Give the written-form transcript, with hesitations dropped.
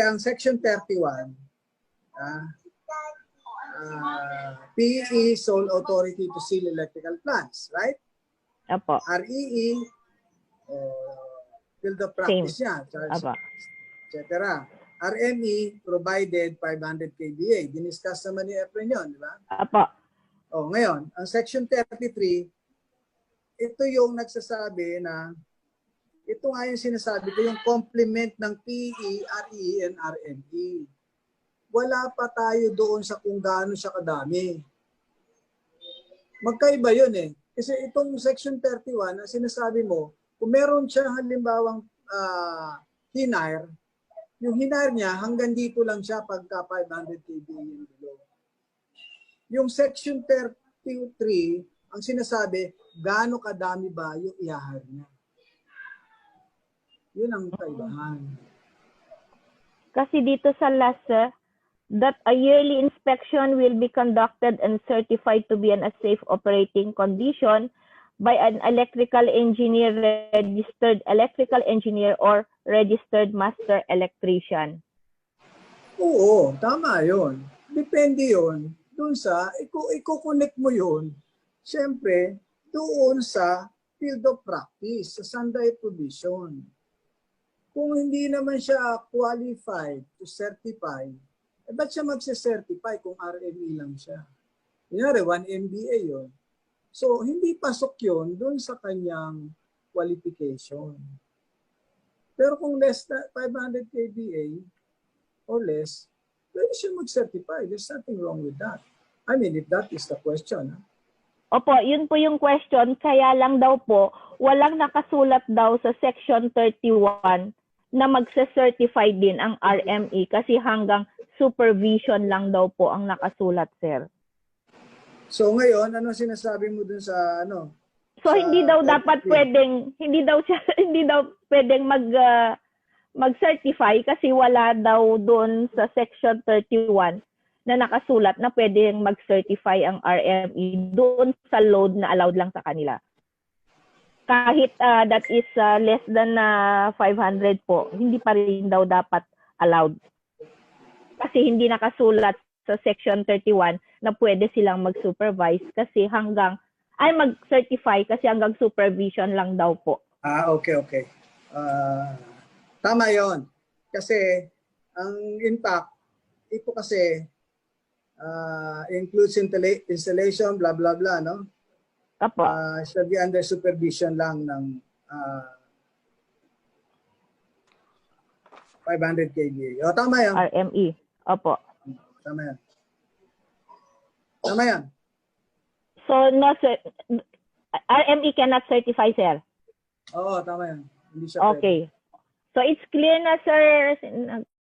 ang Section 31, PE sole authority to seal electrical plants, right? Apo. REE, field of practice niya, charge, Apo. etc. RME provided 500 kVA. Diniscuss naman ni Efren yun, di ba? Apo. Ngayon, ang Section 33, ito yung nagsasabi na ito nga yung sinasabi ko, yung complement ng PE, RE, and RME. Wala pa tayo doon sa kung gaano siya kadami. Magkaiba yun eh. Kasi itong Section 31, ang sinasabi mo, kung meron siya halimbawang hinire, yung hinire niya hanggang dito lang siya pagka 500 kVA yung below. Yung Section 33, ang sinasabi, gaano kadami ba yung i-hire niya. Yun ang kaibahan. Kasi dito sa last, that a yearly inspection will be conducted and certified to be in a safe operating condition by an electrical engineer, registered electrical engineer, or registered master electrician. Oo, tama yun. Depende yun. Doon sa, i-connect mo yun, siyempre, doon sa field of practice, sa Sunday provision. Kung hindi naman siya qualified to certify, ba't siya magse-certify kung RME lang siya? Kunyari, 1 MBA yun. So, hindi pasok yun doon sa kanyang qualification. Pero kung less than 500 kVA or less, pwede siya mag-certify. There's nothing wrong with that. I mean, if that is the question. Opo, yun po yung question. Kaya lang daw po, walang nakasulat daw sa Section 31 na magse-certify din ang RME kasi hanggang supervision lang daw po ang nakasulat, sir. So ngayon, ano sinasabi mo dun sa ano? So hindi daw dapat pwedeng hindi daw pwedeng mag-certify kasi wala daw doon sa Section 31 na nakasulat na pwedeng mag-certify ang RME doon sa load na allowed lang sa kanila. Kahit that is less than 500 po, hindi pa rin daw dapat allowed. Kasi hindi nakasulat sa Section 31 na pwede silang mag-supervise kasi mag-certify kasi hanggang supervision lang daw po. Okay. Tama yon. Kasi, ang impact, ito kasi, includes installation, blah, blah, blah, no? Apo. Should be under supervision lang ng 500 kVA. O, tama yan. RME. Opo. Tama yan. Tama yan. So, no, sir, RME cannot certify, sir? Oo, tama yan. Hindi siya okay. Pwede. So, it's clear na, sir.